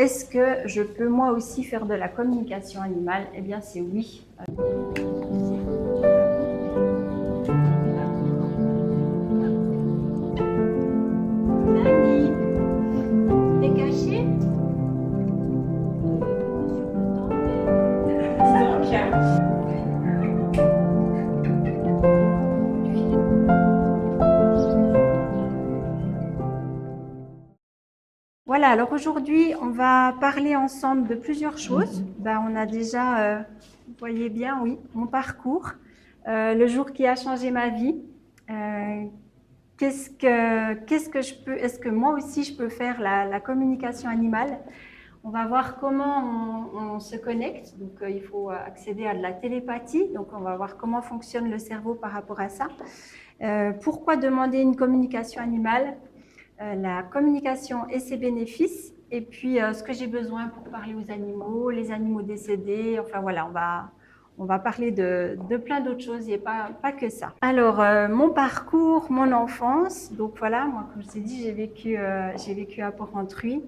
Est-ce que je peux moi aussi faire de la communication animale? Eh bien, c'est oui. Nani, t'es cachée? Voilà, alors aujourd'hui, on va parler ensemble de plusieurs choses. On a déjà, vous voyez bien, oui, mon parcours, le jour qui a changé ma vie. Qu'est-ce que je peux, est-ce que moi aussi je peux faire la communication animale? On va voir comment on se connecte. Donc, il faut accéder à de la télépathie. Donc, on va voir comment fonctionne le cerveau par rapport à ça. Pourquoi demander une communication animale? La communication et ses bénéfices, et puis ce que j'ai besoin pour parler aux animaux, les animaux décédés, enfin voilà, on va parler de plein d'autres choses, il n'y a pas que ça. Alors, mon parcours, mon enfance, donc voilà, moi comme je vous ai dit, j'ai vécu à Porrentruy.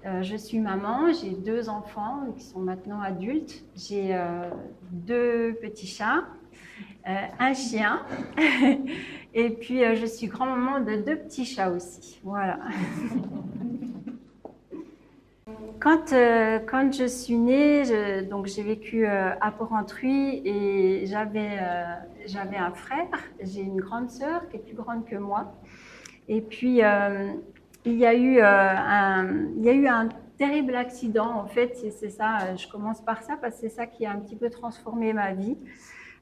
Je suis maman, j'ai 2 enfants qui sont maintenant adultes, j'ai 2 petits chats, un chien et puis je suis grand-maman de 2 petits chats aussi. Voilà. Quand je suis née, donc j'ai vécu à Porrentruy et j'avais un frère. J'ai une grande sœur qui est plus grande que moi. Et puis il y a eu un terrible accident en fait. C'est ça. Je commence par ça parce que c'est ça qui a un petit peu transformé ma vie.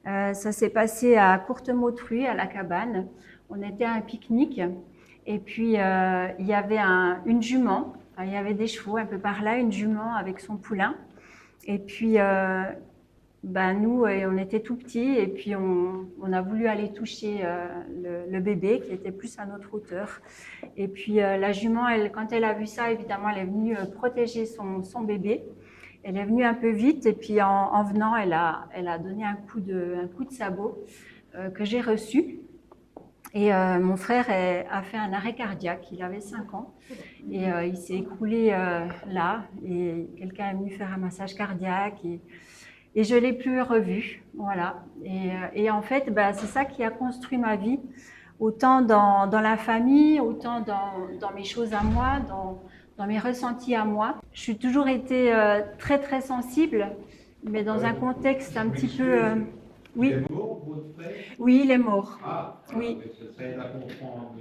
Ça s'est passé à Courtemoutruy, à la cabane. On était à un pique-nique et puis il y avait une jument. Enfin, il y avait des chevaux un peu par là, une jument avec son poulain. Et puis nous, on était tout petits et puis on a voulu aller toucher le bébé qui était plus à notre hauteur. Et puis la jument, quand elle a vu ça, évidemment, elle est venue protéger son bébé. Elle est venue un peu vite et puis en venant, elle a donné un coup de sabot que j'ai reçu. Et mon frère a fait un arrêt cardiaque, il avait 5 ans et il s'est écroulé là et quelqu'un est venu faire un massage cardiaque et je ne l'ai plus revu. Voilà. Et en fait, c'est ça qui a construit ma vie, autant dans la famille, autant dans mes choses à moi, dans mes ressentis à moi. Je suis toujours été très très sensible, mais dans un contexte un petit peu... oui. Il est mort, votre frère? Oui, il est mort. Ah, oui. Ça aide à comprendre.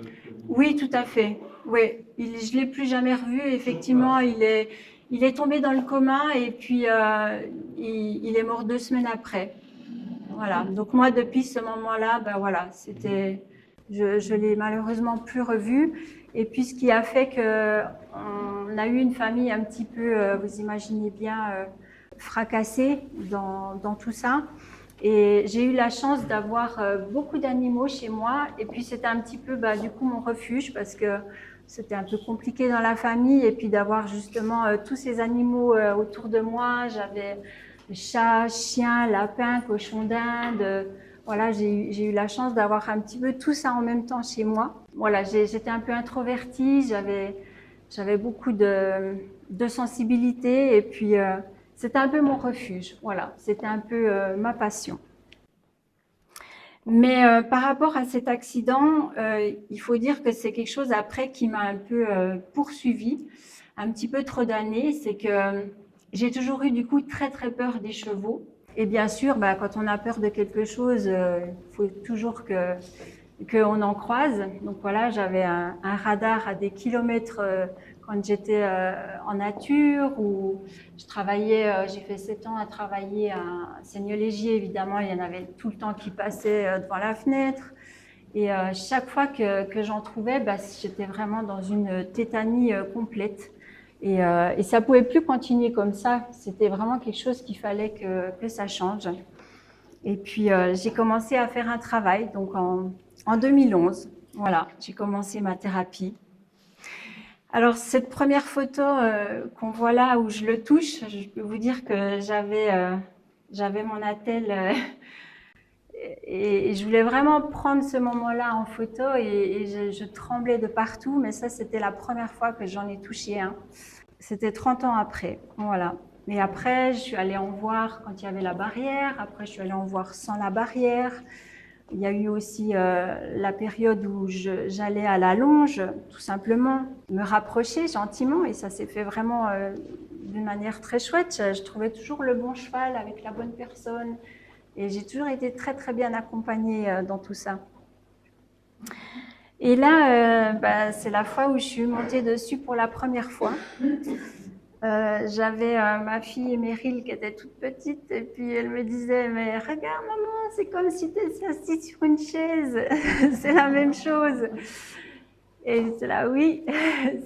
Oui, tout à fait. Oui, je ne l'ai plus jamais revu. Effectivement, il est tombé dans le coma et puis il est mort 2 semaines après. Voilà. Donc moi, depuis ce moment-là, voilà, je l'ai malheureusement plus revu. Et puis ce qui a fait qu'on a eu une famille un petit peu, vous imaginez bien, fracassée dans tout ça. Et j'ai eu la chance d'avoir beaucoup d'animaux chez moi. Et puis c'était un petit peu du coup mon refuge parce que c'était un peu compliqué dans la famille. Et puis d'avoir justement tous ces animaux autour de moi. J'avais chats, chiens, lapins, cochons d'Inde. Voilà, j'ai eu la chance d'avoir un petit peu tout ça en même temps chez moi. Voilà, j'étais un peu introvertie, j'avais beaucoup de sensibilité et puis c'était un peu mon refuge. Voilà, c'était un peu ma passion. Mais par rapport à cet accident, il faut dire que c'est quelque chose après qui m'a un peu poursuivie un petit peu trop d'années. C'est que j'ai toujours eu du coup très très peur des chevaux. Et bien sûr, quand on a peur de quelque chose, il faut toujours qu'on en croise. Donc voilà, j'avais un radar à des kilomètres quand j'étais en nature ou je travaillais, j'ai fait 7 ans à travailler à Seignelay-Légier, évidemment, il y en avait tout le temps qui passaient devant la fenêtre. Et chaque fois que j'en trouvais, j'étais vraiment dans une tétanie complète. Et ça ne pouvait plus continuer comme ça. C'était vraiment quelque chose qu'il fallait que ça change. Et puis, j'ai commencé à faire un travail. Donc, en 2011, voilà, j'ai commencé ma thérapie. Alors, cette première photo qu'on voit là, où je le touche, je peux vous dire que j'avais mon attel et je voulais vraiment prendre ce moment-là en photo et je tremblais de partout. Mais ça, c'était la première fois que j'en ai touché un. C'était 30 ans après, voilà. Et après, je suis allée en voir quand il y avait la barrière. Après, je suis allée en voir sans la barrière. Il y a eu aussi la période où j'allais à la longe, tout simplement, me rapprocher gentiment. Et ça s'est fait vraiment d'une manière très chouette. Je trouvais toujours le bon cheval avec la bonne personne. Et j'ai toujours été très, très bien accompagnée dans tout ça. Et là, c'est la fois où je suis montée dessus pour la première fois. J'avais ma fille Meryl qui était toute petite et puis elle me disait mais regarde maman, c'est comme si tu étais assise sur une chaise, c'est la même chose. Et j'étais là oui,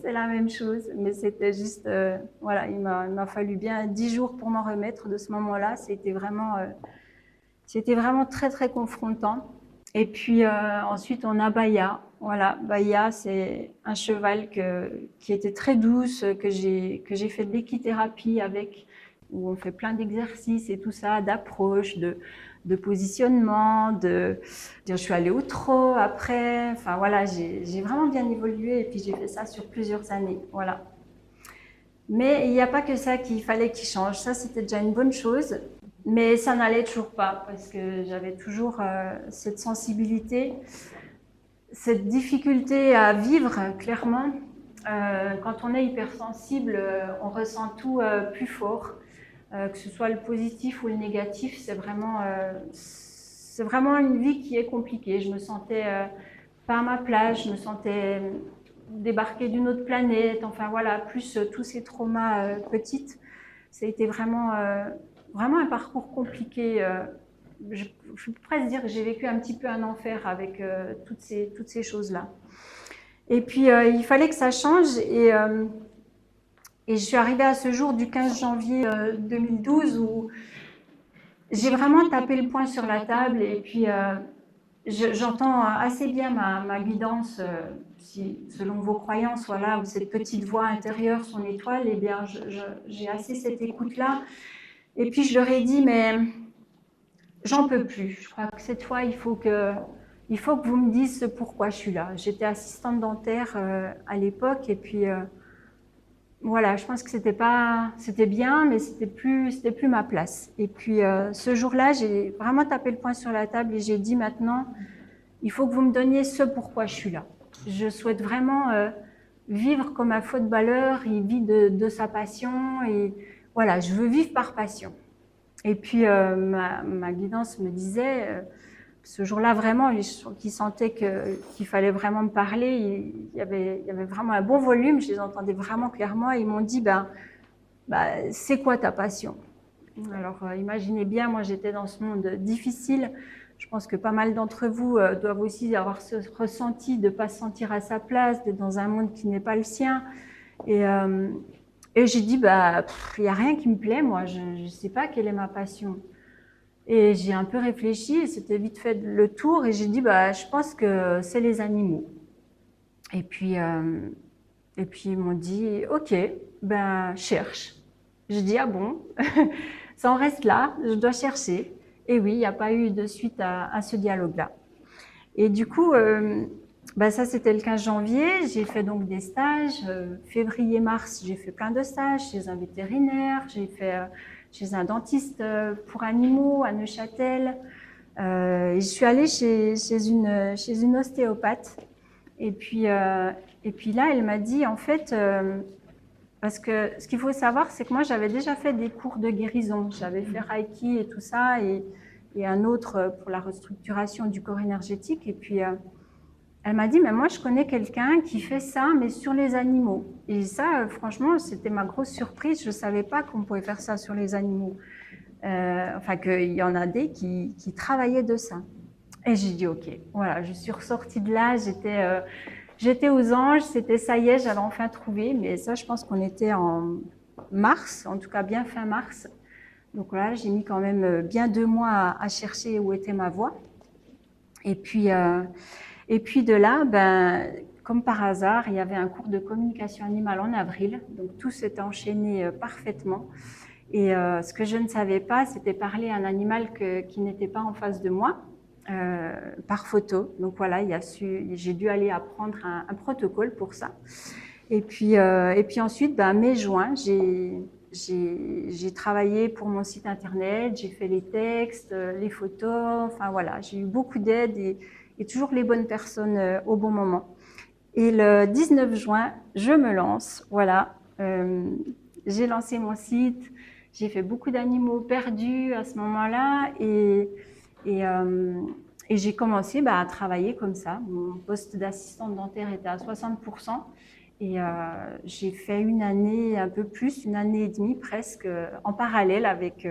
c'est la même chose, mais c'était juste voilà, il m'a fallu bien 10 jours pour m'en remettre de ce moment-là. C'était vraiment très très confrontant. Et puis ensuite on a Baya. Voilà, Baya, c'est un cheval qui était très douce, que j'ai fait de l'équithérapie avec, où on fait plein d'exercices et tout ça, d'approche, de positionnement, je suis allée au trot après. Enfin voilà, j'ai vraiment bien évolué et puis j'ai fait ça sur plusieurs années. Voilà. Mais il n'y a pas que ça qu'il fallait qu'il change. Ça, c'était déjà une bonne chose. Mais ça n'allait toujours pas parce que j'avais toujours cette sensibilité, cette difficulté à vivre clairement. Quand on est hypersensible, on ressent tout plus fort, que ce soit le positif ou le négatif. C'est vraiment une vie qui est compliquée. Je me sentais pas à ma place, je me sentais débarquer d'une autre planète. Enfin voilà, plus tous ces traumas petites. Ça a été vraiment un parcours compliqué. Je peux presque dire que j'ai vécu un petit peu un enfer avec toutes ces choses-là. Et puis, il fallait que ça change. Et je suis arrivée à ce jour du 15 janvier 2012 où j'ai vraiment tapé le poing sur la table. Et puis, j'entends assez bien ma guidance. Si, selon vos croyances, voilà, ou cette petite voix intérieure, son étoile, eh bien, j'ai assez cette écoute-là. Et puis, je leur ai dit, mais j'en peux plus. Je crois que cette fois, il faut que vous me disiez pourquoi je suis là. J'étais assistante dentaire à l'époque et puis voilà, je pense que c'était bien, mais c'était plus ma place. Et puis ce jour-là, j'ai vraiment tapé le poing sur la table et j'ai dit maintenant, il faut que vous me donniez ce pourquoi je suis là. Je souhaite vraiment vivre comme un footballeur, il vit de sa passion et voilà, je veux vivre par passion. Et puis ma guidance me disait, ce jour-là vraiment, qui sentait qu'il fallait vraiment me parler, il y avait vraiment un bon volume, je les entendais vraiment clairement, et ils m'ont dit, c'est quoi ta passion? Alors imaginez bien, moi j'étais dans ce monde difficile, je pense que pas mal d'entre vous doivent aussi avoir ce ressenti de ne pas se sentir à sa place, d'être dans un monde qui n'est pas le sien, et j'ai dit, il n'y a rien qui me plaît, moi, je ne sais pas quelle est ma passion. Et j'ai un peu réfléchi, c'était vite fait le tour, et j'ai dit, je pense que c'est les animaux. Et puis ils m'ont dit, ok, cherche. J'ai dit, ah bon, ça en reste là, je dois chercher. Et oui, il n'y a pas eu de suite à ce dialogue-là. Et du coup, ça c'était le 15 janvier, j'ai fait donc des stages. Février-mars, j'ai fait plein de stages chez un vétérinaire, j'ai fait chez un dentiste pour animaux à Neuchâtel. Et je suis allée chez une ostéopathe. Et puis là, elle m'a dit, en fait, parce que ce qu'il faut savoir, c'est que moi, j'avais déjà fait des cours de guérison. J'avais fait Reiki et tout ça, et un autre pour la restructuration du corps énergétique. Et puis, elle m'a dit, mais moi, je connais quelqu'un qui fait ça, mais sur les animaux. Et ça, franchement, c'était ma grosse surprise. Je ne savais pas qu'on pouvait faire ça sur les animaux. Enfin, qu'il y en a des qui travaillaient de ça. Et j'ai dit, OK, voilà, je suis ressortie de là, j'étais aux anges, c'était ça y est, j'avais enfin trouvé. Mais ça, je pense qu'on était en mars, en tout cas bien fin mars. Donc voilà, j'ai mis quand même bien 2 mois à chercher où était ma voie. Et puis de là, comme par hasard, il y avait un cours de communication animale en avril. Donc tout s'était enchaîné parfaitement. Et ce que je ne savais pas, c'était parler à un animal qui n'était pas en face de moi, par photo. Donc voilà, j'ai dû aller apprendre un protocole pour ça. Et puis ensuite, mai-juin, j'ai travaillé pour mon site internet, j'ai fait les textes, les photos, enfin voilà, j'ai eu beaucoup d'aide et toujours les bonnes personnes au bon moment. Et le 19 juin, je me lance, voilà, j'ai lancé mon site, j'ai fait beaucoup d'animaux perdus à ce moment-là et j'ai commencé à travailler comme ça. Mon poste d'assistante dentaire était à 60%. Et j'ai fait une année, un peu plus, une année et demie presque, en parallèle avec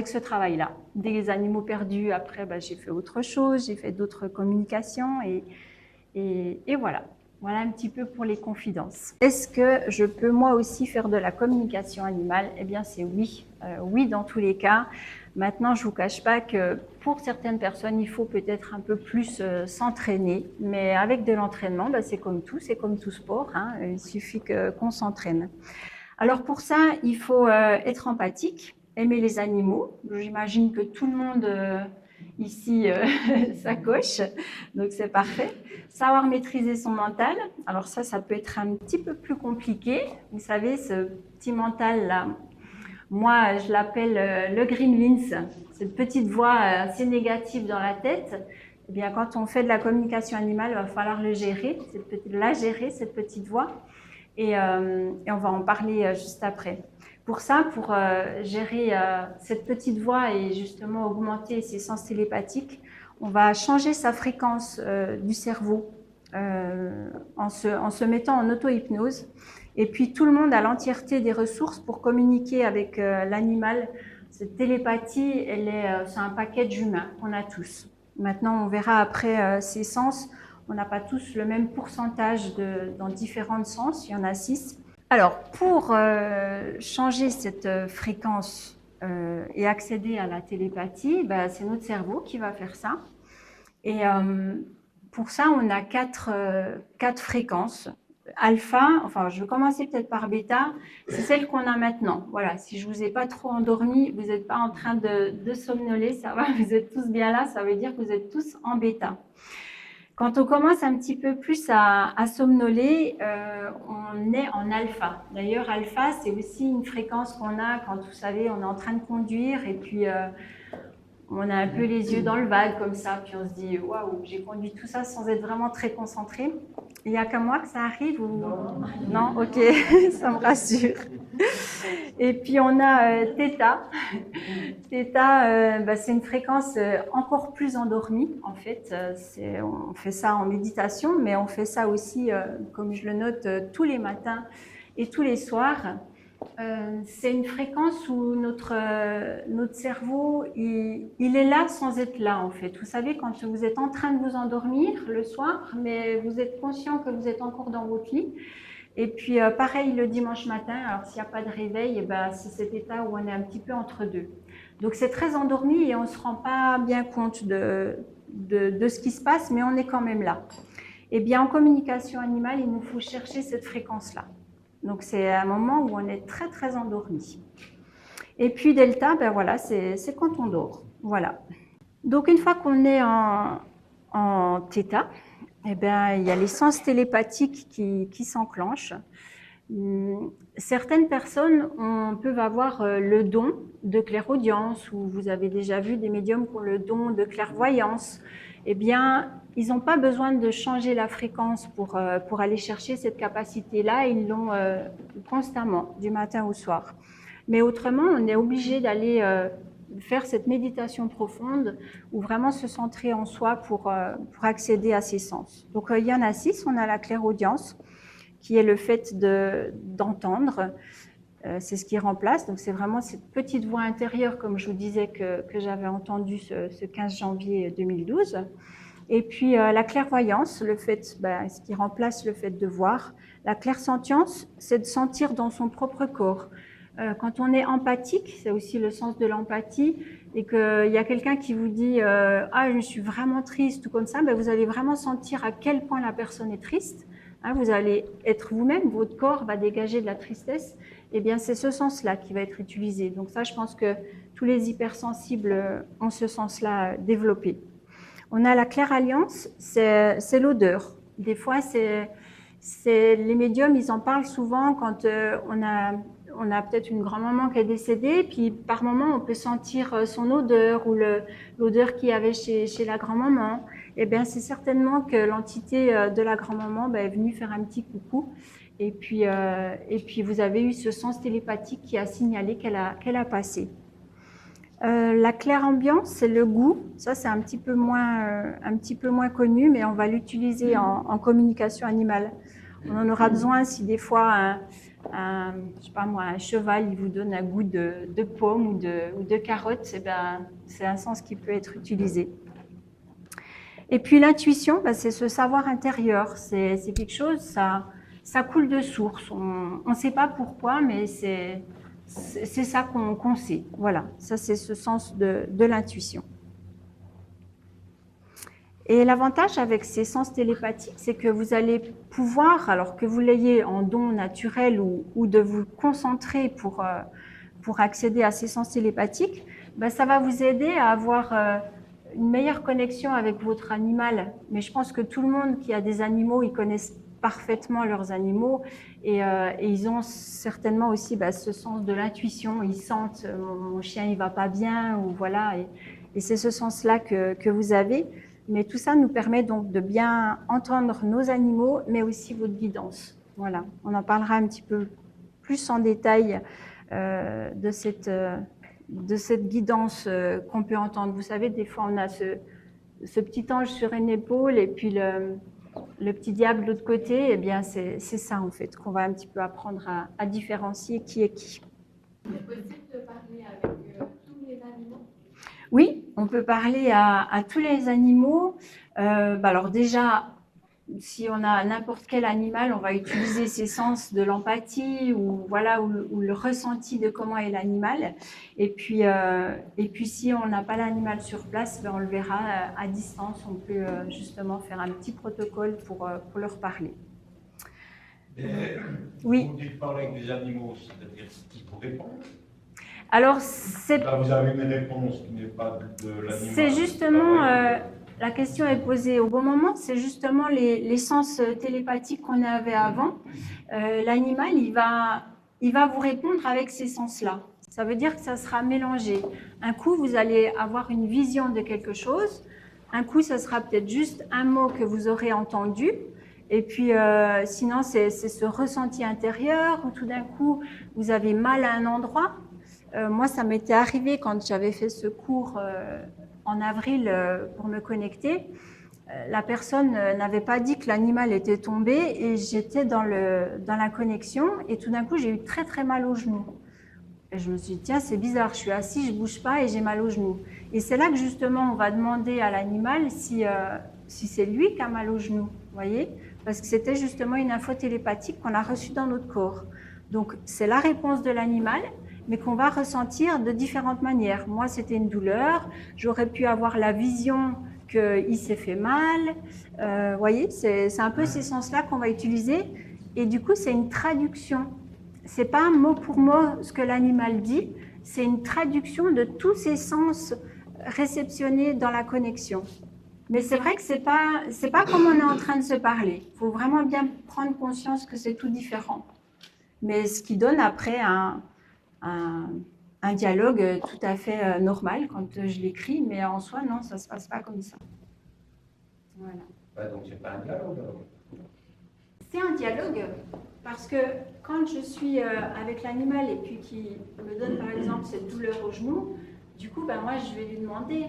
ce travail-là. Des animaux perdus, après, j'ai fait autre chose, j'ai fait d'autres communications et voilà. Voilà un petit peu pour les confidences. Est-ce que je peux moi aussi faire de la communication animale? Eh bien, c'est oui. Oui, dans tous les cas. Maintenant, je ne vous cache pas que pour certaines personnes, il faut peut-être un peu plus s'entraîner. Mais avec de l'entraînement, c'est comme tout sport. Hein, il suffit qu'on s'entraîne. Alors pour ça, il faut être empathique, aimer les animaux. J'imagine que tout le monde ici ça coche, donc c'est parfait. Savoir maîtriser son mental. Alors ça peut être un petit peu plus compliqué. Vous savez, ce petit mental-là, moi, je l'appelle le gremlins, cette petite voix assez négative dans la tête. Eh bien, quand on fait de la communication animale, il va falloir gérer, cette petite voix. Et on va en parler juste après. Pour ça, pour gérer cette petite voix et justement augmenter ses sens télépathiques, on va changer sa fréquence du cerveau en se mettant en auto-hypnose. Et puis tout le monde a l'entièreté des ressources pour communiquer avec l'animal. Cette télépathie, c'est un package humain qu'on a tous. Maintenant, on verra après ces sens. On n'a pas tous le même pourcentage dans différents sens, il y en a 6. Alors, pour changer cette fréquence et accéder à la télépathie, c'est notre cerveau qui va faire ça. Et pour ça, on a quatre fréquences. Alpha, enfin, je vais commencer peut-être par bêta, c'est celle qu'on a maintenant. Voilà, si je ne vous ai pas trop endormi, vous n'êtes pas en train de somnoler, ça va, vous êtes tous bien là, ça veut dire que vous êtes tous en bêta. Quand on commence un petit peu plus à somnoler, on est en alpha. D'ailleurs, alpha, c'est aussi une fréquence qu'on a quand, vous savez, on est en train de conduire et puis on a un peu les yeux dans le vague comme ça, puis on se dit « Waouh, j'ai conduit tout ça sans être vraiment très concentré ». Il n'y a qu'à moi que ça arrive ou... Non, ok, ça me rassure. Et puis on a Theta. Theta, c'est une fréquence encore plus endormie en fait. On fait ça en méditation, mais on fait ça aussi, comme je le note, tous les matins et tous les soirs. C'est une fréquence où notre cerveau, il est là sans être là en fait. Vous savez, quand vous êtes en train de vous endormir le soir, mais vous êtes conscient que vous êtes encore dans votre lit. Et puis pareil le dimanche matin, alors s'il n'y a pas de réveil, c'est cet état où on est un petit peu entre deux. Donc c'est très endormi et on ne se rend pas bien compte de ce qui se passe, mais on est quand même là. Et bien en communication animale, il nous faut chercher cette fréquence-là. Donc c'est un moment où on est très très endormi. Et puis delta, voilà, c'est quand on dort. Voilà. Donc une fois qu'on est en θ, il y a les sens télépathiques qui s'enclenchent. Certaines personnes peuvent avoir le don de clairaudience, ou vous avez déjà vu des médiums qui ont le don de clairvoyance. Eh bien, ils n'ont pas besoin de changer la fréquence pour aller chercher cette capacité-là, ils l'ont constamment, du matin au soir. Mais autrement, on est obligé d'aller faire cette méditation profonde ou vraiment se centrer en soi pour accéder à ces sens. Donc, il y en a 6, on a la clairaudience, qui est le fait d'entendre. C'est ce qui remplace. Donc, c'est vraiment cette petite voix intérieure, comme je vous disais, que j'avais entendue ce 15 janvier 2012. Et puis, la clairvoyance, le fait, ce qui remplace le fait de voir. La clairsentience, c'est de sentir dans son propre corps. Quand on est empathique, c'est aussi le sens de l'empathie, et qu'il y a quelqu'un qui vous dit « Ah, je suis vraiment triste » ou comme ça, vous allez vraiment sentir à quel point la personne est triste. Vous allez être vous-même, votre corps va dégager de la tristesse. Eh bien, c'est ce sens-là qui va être utilisé. Donc ça, je pense que tous les hypersensibles ont ce sens-là développé. On a la clairalliance, c'est l'odeur. Des fois, c'est Les médiums, ils en parlent souvent quand on a peut-être une grand-maman qui est décédée, puis par moment, on peut sentir son odeur ou l'odeur qu'il y avait chez la grand-maman. Eh bien, c'est certainement que l'entité de la grand-maman est venue faire un petit coucou. Et puis, vous avez eu ce sens télépathique qui a signalé qu'elle a passé. La claire-ambiance, c'est le goût. Ça, c'est un petit peu moins connu, mais on va l'utiliser en communication animale. On en aura besoin si des fois je sais pas moi, un cheval il vous donne un goût de pomme ou de carotte, c'est un sens qui peut être utilisé. Et puis l'intuition, c'est ce savoir intérieur. C'est quelque chose, ça coule de source. On ne sait pas pourquoi, mais c'est ça qu'on sait. Voilà, ça c'est ce sens de l'intuition. Et l'avantage avec ces sens télépathiques, c'est que vous allez pouvoir, alors que vous l'ayez en don naturel ou de vous concentrer pour accéder à ces sens télépathiques, ça va vous aider à avoir une meilleure connexion avec votre animal. Mais je pense que tout le monde qui a des animaux, ils connaissent parfaitement leurs animaux et ils ont certainement aussi ce sens de l'intuition. Ils sentent mon chien il va pas bien ou voilà, et c'est ce sens-là que vous avez. Mais tout ça nous permet donc de bien entendre nos animaux, mais aussi votre guidance. Voilà, on en parlera un petit peu plus en détail de cette guidance qu'on peut entendre. Vous savez, des fois on a ce petit ange sur une épaule et puis le petit diable de l'autre côté. Eh bien, c'est ça en fait qu'on va un petit peu apprendre à différencier qui est qui. C'est possible de parler avec tous les animaux? Oui, on peut parler à tous les animaux. Alors déjà, si on a n'importe quel animal, on va utiliser ses sens de l'empathie ou voilà ou le ressenti de comment est l'animal. Et puis si on n'a pas l'animal sur place, on le verra à distance. On peut justement faire un petit protocole pour leur parler. Oui. Vous dites parler avec des animaux, c'est-à-dire qu'ils vous répondent? Alors, là, vous avez une réponse qui n'est pas de l'animal. C'est justement, la question est posée au bon moment, c'est justement les sens télépathiques qu'on avait avant. L'animal, il va vous répondre avec ces sens-là. Ça veut dire que ça sera mélangé. Un coup, vous allez avoir une vision de quelque chose. Un coup, ça sera peut-être juste un mot que vous aurez entendu. Et puis, sinon, c'est ce ressenti intérieur où tout d'un coup, vous avez mal à un endroit. Moi, ça m'était arrivé quand j'avais fait ce cours en avril pour me connecter. La personne n'avait pas dit que l'animal était tombé et j'étais dans la connexion et tout d'un coup, j'ai eu très très mal au genou. Et je me suis dit, tiens, c'est bizarre, je suis assise, je ne bouge pas et j'ai mal au genou. Et c'est là que justement, on va demander à l'animal si c'est lui qui a mal au genou, vous voyez? Parce que c'était justement une info télépathique qu'on a reçue dans notre corps. Donc, c'est la réponse de l'animal, mais qu'on va ressentir de différentes manières. Moi, c'était une douleur. J'aurais pu avoir la vision qu'il s'est fait mal. Vous voyez, c'est un peu ces sens-là qu'on va utiliser. Et du coup, c'est une traduction. Ce n'est pas mot pour mot ce que l'animal dit. C'est une traduction de tous ces sens réceptionnés dans la connexion. Mais c'est vrai que c'est pas comme on est en train de se parler. Il faut vraiment bien prendre conscience que c'est tout différent. Mais ce qui donne après un dialogue tout à fait normal quand je l'écris, mais en soi, non, ça ne se passe pas comme ça. Voilà. Donc, ce n'est pas un dialogue alors. C'est un dialogue parce que quand je suis avec l'animal et puis qu'il me donne par exemple cette douleur au genou, du coup, moi, je vais lui demander,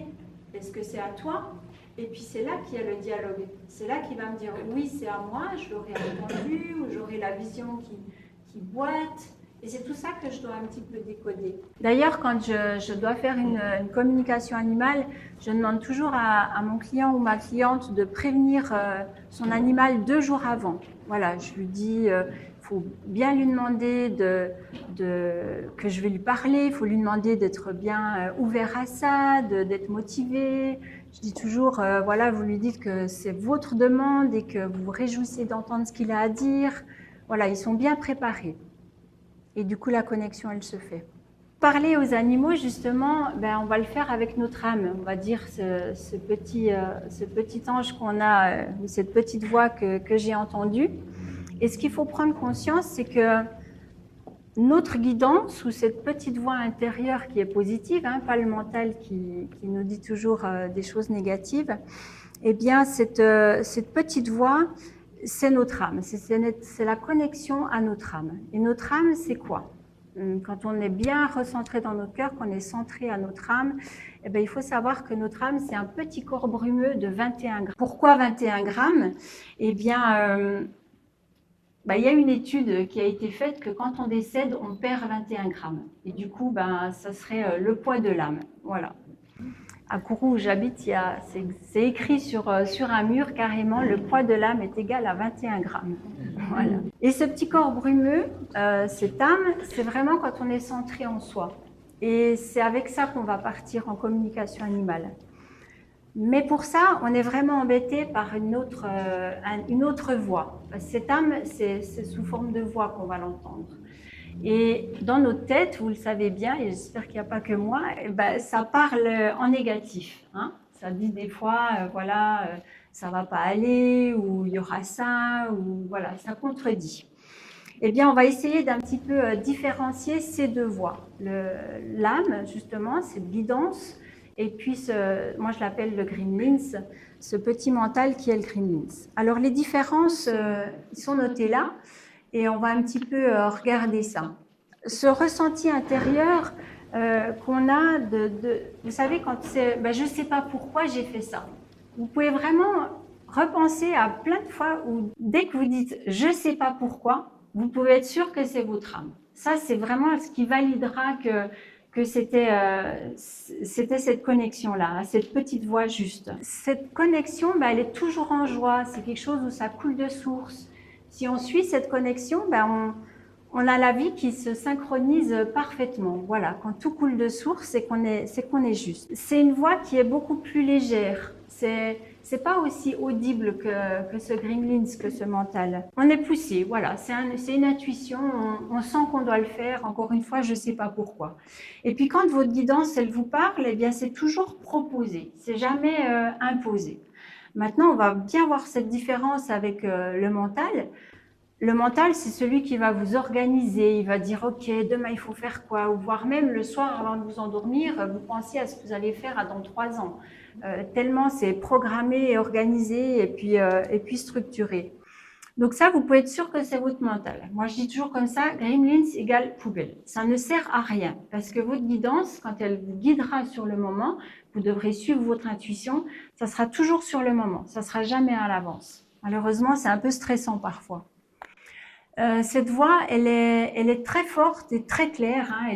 est-ce que c'est à toi? Et puis c'est là qu'il y a le dialogue. C'est là qu'il va me dire, oui, c'est à moi, je l'aurais entendu, ou j'aurai la vision qui boite. Et c'est tout ça que je dois un petit peu décoder. D'ailleurs, quand je dois faire une communication animale, je demande toujours à mon client ou ma cliente de prévenir son animal 2 jours avant. Voilà, je lui dis, faut bien lui demander que je vais lui parler, il faut lui demander d'être bien ouvert à ça, d'être motivé. Je dis toujours, voilà, vous lui dites que c'est votre demande et que vous vous réjouissez d'entendre ce qu'il a à dire. Voilà, ils sont bien préparés. Et du coup, la connexion, elle se fait. Parler aux animaux, justement, on va le faire avec notre âme. On va dire ce petit ange qu'on a, cette petite voix que j'ai entendue. Et ce qu'il faut prendre conscience, c'est que notre guidance, ou cette petite voix intérieure qui est positive, hein, pas le mental qui nous dit toujours des choses négatives, eh bien cette petite voix, c'est notre âme, c'est la connexion à notre âme. Et notre âme, c'est quoi? Quand on est bien recentré dans notre cœur, qu'on est centré à notre âme, eh bien, il faut savoir que notre âme, c'est un petit corps brumeux de 21 grammes. Pourquoi 21 grammes? Eh bien, il y a une étude qui a été faite que quand on décède, on perd 21 grammes. Et du coup, ça serait le poids de l'âme. Voilà. À Kourou, où j'habite, c'est écrit sur un mur carrément, le poids de l'âme est égal à 21 grammes. Voilà. Et ce petit corps brumeux, cette âme, c'est vraiment quand on est centré en soi. Et c'est avec ça qu'on va partir en communication animale. Mais pour ça, on est vraiment embêté par une autre voix. Cette âme, c'est sous forme de voix qu'on va l'entendre. Et dans notre tête, vous le savez bien, et j'espère qu'il n'y a pas que moi, ça parle en négatif. Hein. Ça dit des fois, ça ne va pas aller, ou il y aura ça, ou voilà, ça contredit. Eh bien, on va essayer d'un petit peu différencier ces deux voix. L'âme, justement, cette guidance, et puis, moi je l'appelle le gremlins, ce petit mental qui est le gremlins. Alors, les différences, ils sont notées là, et on va un petit peu regarder ça. Ce ressenti intérieur qu'on a vous savez, quand c'est je ne sais pas pourquoi j'ai fait ça. Vous pouvez vraiment repenser à plein de fois où dès que vous dites « je ne sais pas pourquoi », vous pouvez être sûr que c'est votre âme. Ça, c'est vraiment ce qui validera que c'était cette connexion-là, cette petite voix juste. Cette connexion, elle est toujours en joie. C'est quelque chose où ça coule de source. Si on suit cette connexion, on a la vie qui se synchronise parfaitement. Voilà, quand tout coule de source, c'est qu'on est juste. C'est une voix qui est beaucoup plus légère. C'est pas aussi audible que ce gremlins, que ce mental. On est poussé, voilà, c'est une intuition, on sent qu'on doit le faire, encore une fois, je sais pas pourquoi. Et puis quand votre guidance, elle vous parle, eh bien c'est toujours proposé, c'est jamais imposé. Maintenant, on va bien voir cette différence avec le mental. Le mental, c'est celui qui va vous organiser, il va dire « Ok, demain il faut faire quoi ?» ou voire même le soir avant de vous endormir, vous pensez à ce que vous allez faire dans 3 ans. Tellement c'est programmé et organisé et puis structuré. Donc ça, vous pouvez être sûr que c'est votre mental. Moi, je dis toujours comme ça, gremlins égale poubelle. Ça ne sert à rien parce que votre guidance, quand elle vous guidera sur le moment, vous devrez suivre votre intuition, ça sera toujours sur le moment, ça ne sera jamais à l'avance. Malheureusement, c'est un peu stressant parfois. Cette voix, elle est très forte et très claire, hein,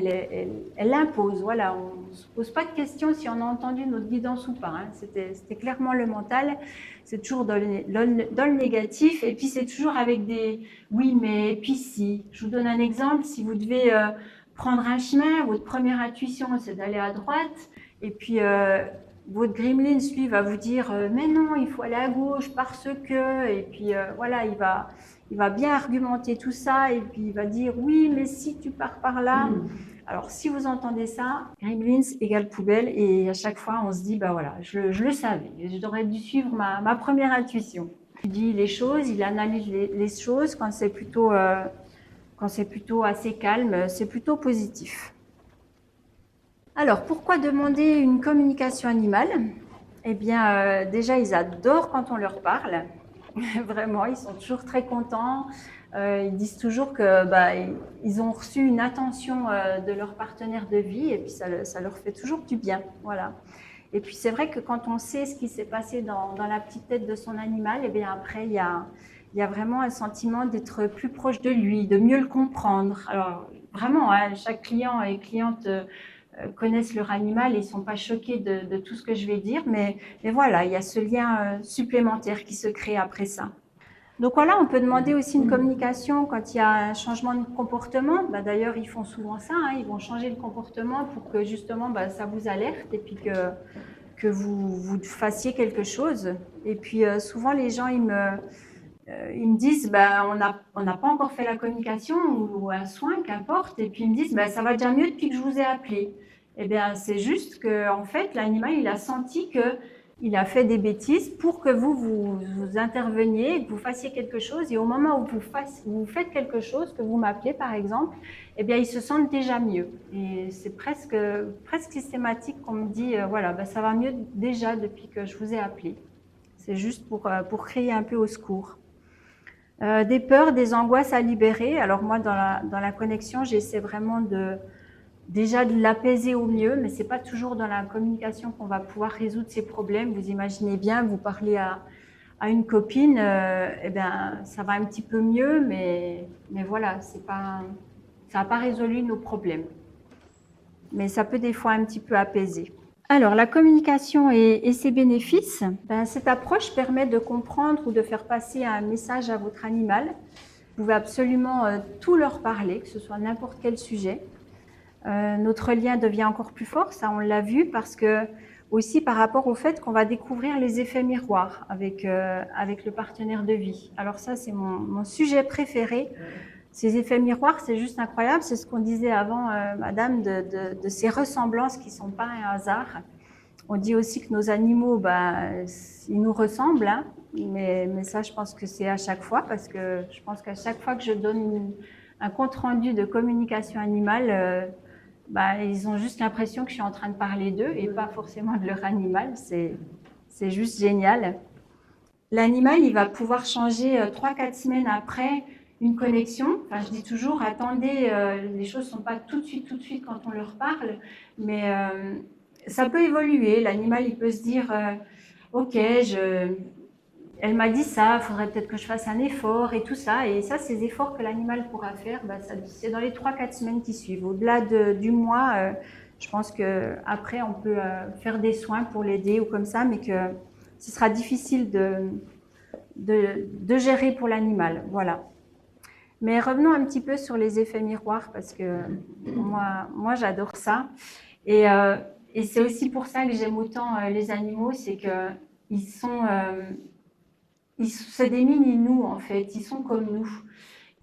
elle impose, voilà, on ne se pose pas de questions si on a entendu notre guidance ou pas, hein. C'était clairement le mental, c'est toujours dans le négatif, et puis c'est toujours avec des « oui mais », puis si. Je vous donne un exemple, si vous devez prendre un chemin, votre première intuition c'est d'aller à droite, et puis votre gremlin, lui, va vous dire « mais non, il faut aller à gauche parce que », et puis voilà, il va bien argumenter tout ça et puis il va dire « oui, mais si tu pars par là ». Alors, si vous entendez ça, gremlins égale poubelle et à chaque fois, on se dit « voilà, je le savais, j'aurais dû suivre ma première intuition ». Il dit les choses, il analyse les choses quand c'est plutôt assez calme, c'est plutôt positif. Alors, pourquoi demander une communication animale? Eh bien, déjà, ils adorent quand on leur parle. Vraiment, ils sont toujours très contents. Ils disent toujours qu'ils ont reçu une attention de leur partenaire de vie et puis ça leur fait toujours du bien. Voilà. Et puis c'est vrai que quand on sait ce qui s'est passé dans la petite tête de son animal, et bien après il y a vraiment un sentiment d'être plus proche de lui, de mieux le comprendre. Alors vraiment, hein, chaque client et cliente connaissent leur animal et ils ne sont pas choqués de tout ce que je vais dire, mais voilà, il y a ce lien supplémentaire qui se crée après ça. Donc voilà, on peut demander aussi une communication quand il y a un changement de comportement. D'ailleurs, ils font souvent ça, hein, ils vont changer le comportement pour que justement ça vous alerte et puis que vous fassiez quelque chose. Et puis souvent, les gens, ils me disent on n'a pas encore fait la communication ou un soin, qu'importe, et puis ils me disent ça va déjà mieux depuis que je vous ai appelé. Eh bien, c'est juste que en fait, l'animal, il a senti que il a fait des bêtises pour que vous interveniez, que vous fassiez quelque chose. Et au moment où vous faites quelque chose, que vous m'appelez par exemple, eh bien, ils se sentent déjà mieux. Et c'est presque systématique qu'on me dit, voilà, ben, ça va mieux déjà depuis que je vous ai appelé. C'est juste pour crier un peu au secours. Des peurs, des angoisses à libérer. Alors moi, dans la connexion, j'essaie vraiment déjà de l'apaiser au mieux, mais c'est pas toujours dans la communication qu'on va pouvoir résoudre ces problèmes. Vous imaginez bien, vous parlez à une copine, eh bien, ça va un petit peu mieux, mais voilà, ça n'a pas résolu nos problèmes. Mais ça peut des fois un petit peu apaiser. Alors, la communication et ses bénéfices, ben, cette approche permet de comprendre ou de faire passer un message à votre animal. Vous pouvez absolument tout leur parler, que ce soit n'importe quel sujet. Notre lien devient encore plus fort, ça on l'a vu, parce que aussi par rapport au fait qu'on va découvrir les effets miroirs avec le partenaire de vie. Alors ça, c'est mon sujet préféré. Ces effets miroirs, c'est juste incroyable. C'est ce qu'on disait avant, madame, de ces ressemblances qui ne sont pas un hasard. On dit aussi que nos animaux, ils nous ressemblent, hein, mais ça, je pense que c'est à chaque fois, parce que je pense qu'à chaque fois que je donne un compte-rendu de communication animale, ils ont juste l'impression que je suis en train de parler d'eux et pas forcément de leur animal. C'est juste génial. L'animal, il va pouvoir changer 3-4 semaines après une connexion. Enfin, je dis toujours, attendez, les choses ne sont pas tout de suite quand on leur parle, mais ça peut évoluer. L'animal, il peut se dire, ok, elle m'a dit ça, il faudrait peut-être que je fasse un effort et tout ça. Et ça, ces efforts que l'animal pourra faire, c'est dans les 3-4 semaines qui suivent. Au-delà du mois, je pense qu'après, on peut faire des soins pour l'aider ou comme ça, mais que ce sera difficile de gérer pour l'animal. Voilà. Mais revenons un petit peu sur les effets miroirs, parce que moi j'adore ça. Et c'est aussi pour ça que j'aime autant les animaux, c'est qu'ils sont... c'est des mini-nous, en fait. Ils sont comme nous.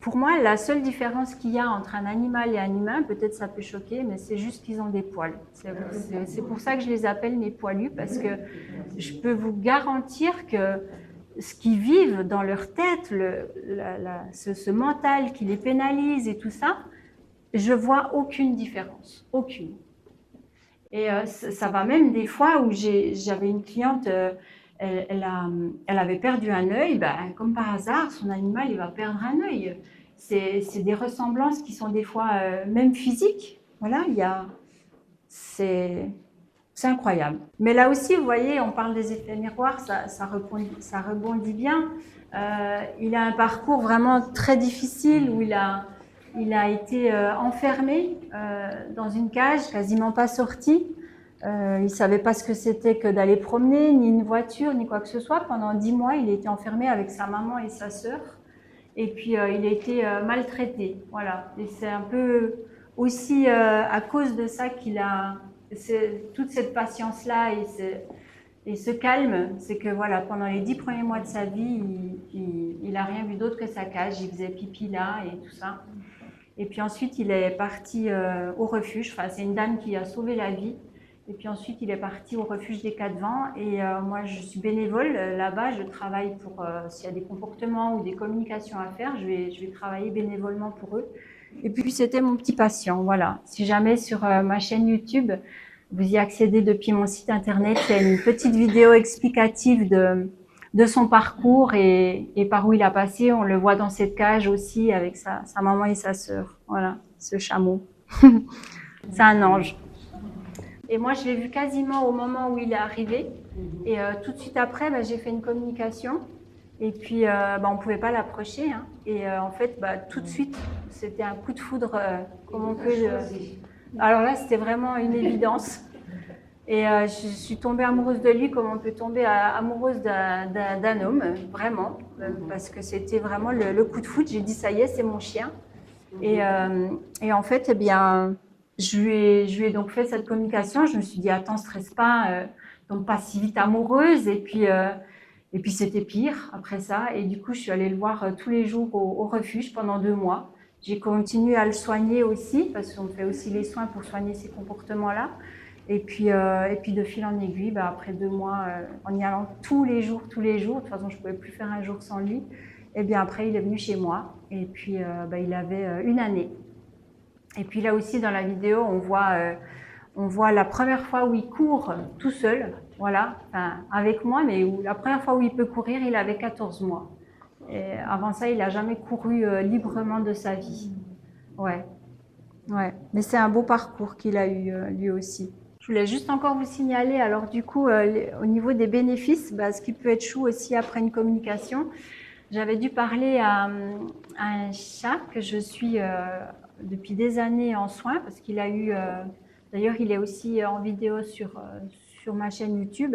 Pour moi, la seule différence qu'il y a entre un animal et un humain, peut-être ça peut choquer, mais c'est juste qu'ils ont des poils. C'est pour ça que je les appelle mes poilus, parce que je peux vous garantir que ce qu'ils vivent dans leur tête, ce mental qui les pénalise et tout ça, je vois aucune différence. Aucune. Et ça va même des fois où j'avais une cliente... Elle avait perdu un œil, comme par hasard, son animal il va perdre un œil. C'est des ressemblances qui sont des fois même physiques. Voilà, c'est incroyable. Mais là aussi, vous voyez, on parle des effets miroirs, ça rebondit bien. Il a un parcours vraiment très difficile où il a été enfermé dans une cage, quasiment pas sorti. Il ne savait pas ce que c'était que d'aller promener, ni une voiture, ni quoi que ce soit. Pendant 10 mois, il a été enfermé avec sa maman et sa sœur. Et puis, il a été maltraité. Voilà. Et c'est un peu aussi à cause de ça qu'il a toute cette patience-là et ce calme. C'est que voilà, pendant les 10 premiers mois de sa vie, il n'a rien vu d'autre que sa cage. Il faisait pipi là et tout ça. Et puis ensuite, il est parti au refuge. Enfin, c'est une dame qui a sauvé la vie. Et puis ensuite, il est parti au refuge des Quatre Vents. Et moi, je suis bénévole là-bas. Je travaille pour, s'il y a des comportements ou des communications à faire, je vais travailler bénévolement pour eux. Et puis, c'était mon petit patient. Voilà. Si jamais sur ma chaîne YouTube, vous y accédez depuis mon site internet, il y a une petite vidéo explicative de son parcours et par où il a passé. On le voit dans cette cage aussi avec sa maman et sa sœur. Voilà, ce chameau. C'est un ange. Et moi, je l'ai vu quasiment au moment où il est arrivé. Et tout de suite après, j'ai fait une communication. Et puis, on ne pouvait pas l'approcher. Hein. Et en fait, tout de suite, c'était un coup de foudre. Comme on peut, alors là, c'était vraiment une évidence. Et je suis tombée amoureuse de lui comme on peut tomber amoureuse d'un homme, vraiment. Parce que c'était vraiment le coup de foudre. J'ai dit, ça y est, c'est mon chien. Et en fait, eh bien... Je lui ai donc fait cette communication. Je me suis dit, attends, stresse pas, donc pas si vite amoureuse. Et puis c'était pire après ça. Et du coup, je suis allée le voir tous les jours au refuge pendant 2 mois. J'ai continué à le soigner aussi, parce qu'on fait aussi les soins pour soigner ces comportements-là. Et puis de fil en aiguille, après 2 mois, en y allant tous les jours, de toute façon je ne pouvais plus faire un jour sans lui, et bien après il est venu chez moi, et puis il avait 1 année. Et puis là aussi dans la vidéo, on voit la première fois où il court tout seul, voilà, enfin, avec moi, mais la première fois où il peut courir, il avait 14 mois. Et avant ça, il n'a jamais couru librement de sa vie. Ouais. Mais c'est un beau parcours qu'il a eu lui aussi. Je voulais juste encore vous signaler, alors du coup, au niveau des bénéfices, ce qui peut être chou aussi après une communication, j'avais dû parler à un chat que je suis depuis des années en soins, parce qu'il a eu, d'ailleurs il est aussi en vidéo sur ma chaîne YouTube,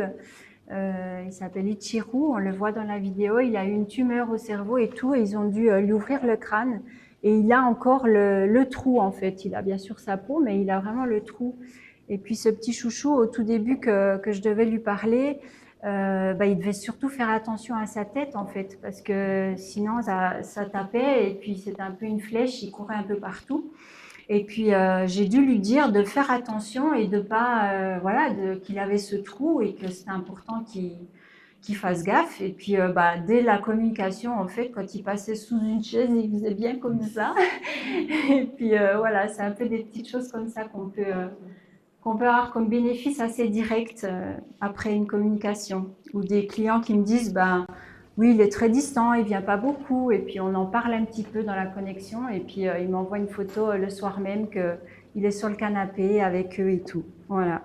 il s'appelle Ichiru, on le voit dans la vidéo, il a eu une tumeur au cerveau et tout, et ils ont dû lui ouvrir le crâne, et il a encore le trou en fait, il a bien sûr sa peau, mais il a vraiment le trou. Et puis ce petit chouchou, au tout début que je devais lui parler, il devait surtout faire attention à sa tête en fait, parce que sinon ça tapait, et puis c'était un peu une flèche, il courait un peu partout. Et puis j'ai dû lui dire de faire attention et de pas, qu'il avait ce trou et que c'était important qu'il fasse gaffe. Et puis dès la communication, en fait, quand il passait sous une chaise, il faisait bien comme ça. Et puis voilà, c'est un peu des petites choses comme ça qu'on peut avoir comme bénéfice assez direct après une communication. Ou des clients qui me disent, oui, il est très distant, il ne vient pas beaucoup, et puis on en parle un petit peu dans la connexion, et puis il m'envoie une photo le soir même qu'il est sur le canapé avec eux et tout. Voilà.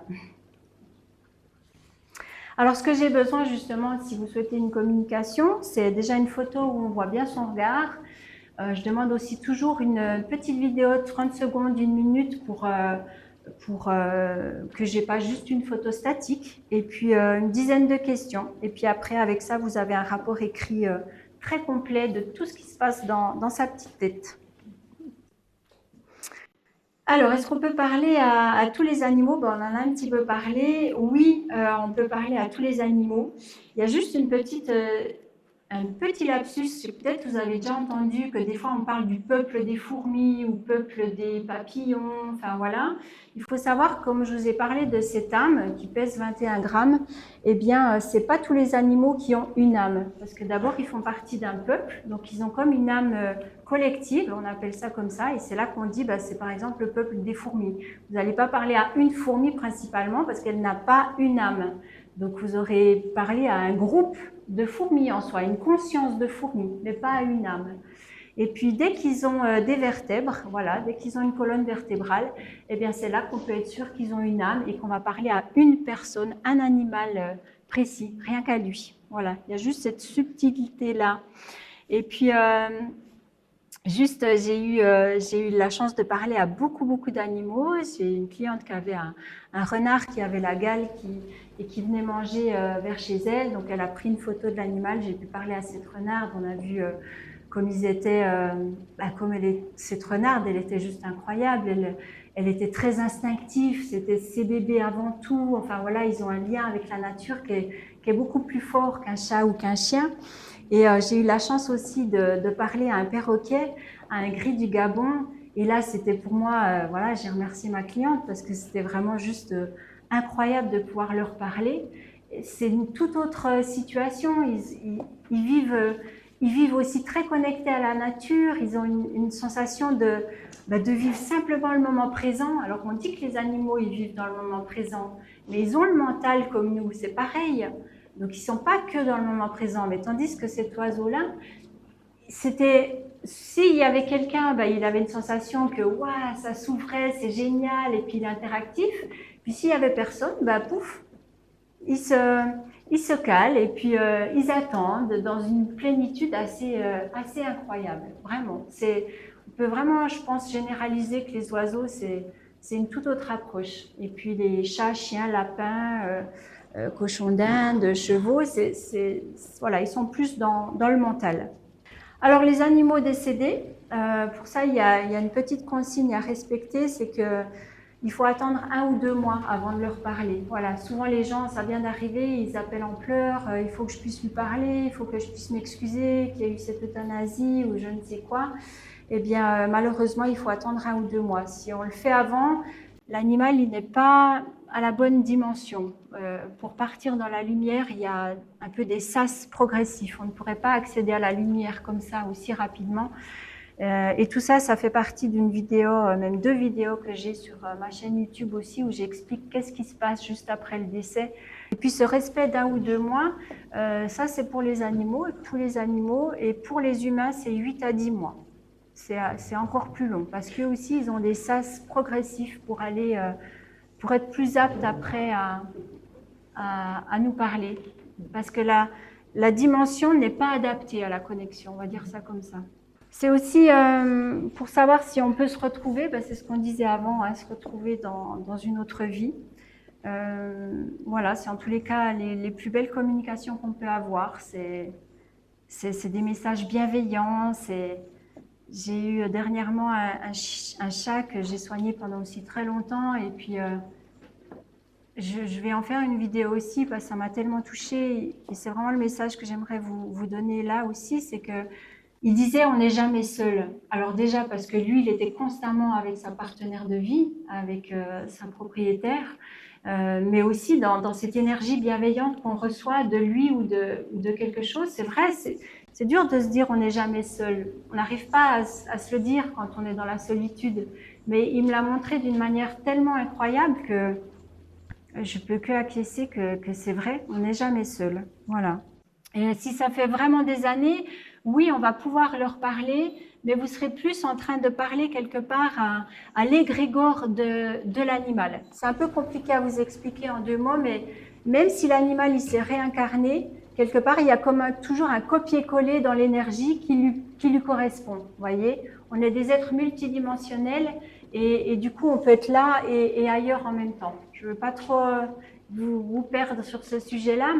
Alors ce que j'ai besoin justement, si vous souhaitez une communication, c'est déjà une photo où on voit bien son regard. Je demande aussi toujours une petite vidéo de 30 secondes, 1 minute pour que j'ai pas juste une photo statique, et puis une dizaine de questions, et puis après avec ça vous avez un rapport écrit très complet de tout ce qui se passe dans sa petite tête. Alors, est-ce qu'on peut parler à tous les animaux? On en a un petit peu parlé. Oui, on peut parler à tous les animaux. Il y a juste un petit lapsus, peut-être vous avez déjà entendu que des fois on parle du peuple des fourmis ou peuple des papillons, enfin voilà. Il faut savoir, comme je vous ai parlé de cette âme qui pèse 21 grammes, eh bien c'est pas tous les animaux qui ont une âme, parce que d'abord ils font partie d'un peuple, donc ils ont comme une âme collective, on appelle ça comme ça, et c'est là qu'on dit c'est par exemple le peuple des fourmis. Vous n'allez pas parler à une fourmi principalement parce qu'elle n'a pas une âme. Donc vous aurez parlé à un groupe de fourmis en soi, une conscience de fourmis, mais pas à une âme. Et puis dès qu'ils ont des vertèbres, voilà, dès qu'ils ont une colonne vertébrale, eh bien c'est là qu'on peut être sûr qu'ils ont une âme et qu'on va parler à une personne, un animal précis, rien qu'à lui. Voilà, il y a juste cette subtilité-là. Et puis juste, j'ai eu la chance de parler à beaucoup d'animaux. J'ai une cliente qui avait un renard qui avait la gale et qui venait manger vers chez elle. Donc, elle a pris une photo de l'animal. J'ai pu parler à cette renarde. On a vu comme ils étaient, cette renarde, elle était juste incroyable. Elle était très instinctive. C'était ses bébés avant tout. Enfin, voilà, ils ont un lien avec la nature qui est beaucoup plus fort qu'un chat ou qu'un chien. Et j'ai eu la chance aussi de parler à un perroquet, à un gris du Gabon. Et là, c'était pour moi, voilà, j'ai remercié ma cliente parce que c'était vraiment juste incroyable de pouvoir leur parler. C'est une toute autre situation. Ils vivent aussi très connectés à la nature. Ils ont une sensation de vivre simplement le moment présent. Alors on dit que les animaux, ils vivent dans le moment présent, mais ils ont le mental comme nous, c'est pareil. Donc, ils ne sont pas que dans le moment présent. Mais tandis que cet oiseau-là, s'il y avait quelqu'un, il avait une sensation que ça s'ouvrait, c'est génial, et puis il est interactif. Puis s'il n'y avait personne, pouf, ils se calent et puis ils attendent dans une plénitude assez incroyable. Vraiment. On peut vraiment, je pense, généraliser que les oiseaux, c'est une toute autre approche. Et puis les chats, chiens, lapins... cochons d'Inde, chevaux, voilà, ils sont plus dans le mental. Alors les animaux décédés, pour ça il y a une petite consigne à respecter, c'est qu'il faut attendre 1 ou 2 mois avant de leur parler. Voilà, souvent les gens, ça vient d'arriver, ils appellent en pleurs, il faut que je puisse lui parler, il faut que je puisse m'excuser qu'il y a eu cette euthanasie ou je ne sais quoi. Eh bien malheureusement il faut attendre 1 ou 2 mois. Si on le fait avant, l'animal, il n'est pas à la bonne dimension. Pour partir dans la lumière, il y a un peu des sas progressifs. On ne pourrait pas accéder à la lumière comme ça aussi rapidement. Et tout ça, ça fait partie d'une vidéo, même 2 vidéos que j'ai sur ma chaîne YouTube aussi, où j'explique qu'est-ce qui se passe juste après le décès. Et puis ce respect d'1 ou 2 mois, ça c'est pour les animaux, tous les animaux, et pour les humains, c'est 8 à 10 mois. C'est encore plus long, parce qu'eux aussi, ils ont des sas progressifs pour aller, pour être plus aptes après à nous parler. Parce que la dimension n'est pas adaptée à la connexion, on va dire ça comme ça. C'est aussi pour savoir si on peut se retrouver, c'est ce qu'on disait avant, hein, se retrouver dans une autre vie. Voilà, c'est en tous les cas les plus belles communications qu'on peut avoir. C'est des messages bienveillants. J'ai eu dernièrement un chat que j'ai soigné pendant aussi très longtemps, et puis je vais en faire une vidéo aussi parce que ça m'a tellement touchée, et c'est vraiment le message que j'aimerais vous donner là aussi, c'est que il disait on n'est jamais seul. Alors déjà parce que lui, il était constamment avec sa partenaire de vie, avec sa propriétaire, mais aussi dans cette énergie bienveillante qu'on reçoit de lui ou de quelque chose. C'est vrai, c'est dur de se dire on n'est jamais seul. On n'arrive pas à se le dire quand on est dans la solitude. Mais il me l'a montré d'une manière tellement incroyable que je peux que acquiescer que c'est vrai, on n'est jamais seul. Voilà. Et si ça fait vraiment des années, oui, on va pouvoir leur parler, mais vous serez plus en train de parler quelque part à l'égrégore de l'animal. C'est un peu compliqué à vous expliquer en 2 mots, mais même si l'animal il s'est réincarné, quelque part, il y a comme toujours un copier-coller dans l'énergie qui lui correspond. Vous voyez, on est des êtres multidimensionnels et du coup, on peut être là et ailleurs en même temps. Je ne veux pas trop vous perdre sur ce sujet-là,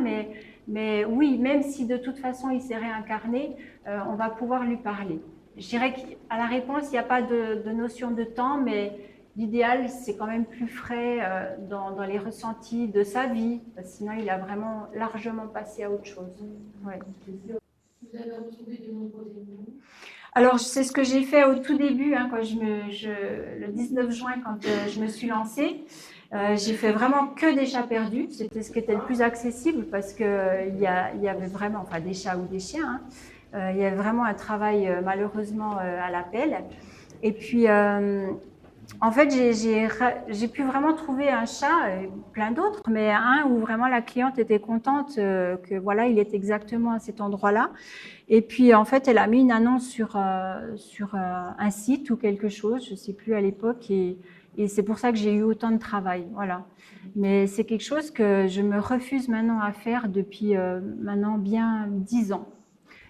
mais oui, même si de toute façon il s'est réincarné, on va pouvoir lui parler. Je dirais qu'à la réponse, il n'y a pas de notion de temps, mais l'idéal, c'est quand même plus frais dans les ressentis de sa vie, parce que sinon il a vraiment largement passé à autre chose. Ouais. Vous avez retrouvé de nombreux animaux? Alors, c'est ce que j'ai fait au tout début, hein, quand le 19 juin, quand je me suis lancée. J'ai fait vraiment que des chats perdus. C'était ce qui était le plus accessible parce qu'il y avait vraiment, enfin des chats ou des chiens, hein. Il y avait vraiment un travail malheureusement à l'appel. Et puis, en fait, j'ai pu vraiment trouver un chat, plein d'autres, mais un où vraiment la cliente était contente que voilà, il est exactement à cet endroit-là. Et puis, en fait, elle a mis une annonce sur un site ou quelque chose, je ne sais plus à l'époque, et c'est pour ça que j'ai eu autant de travail. Voilà. Mais c'est quelque chose que je me refuse maintenant à faire depuis maintenant bien 10 ans.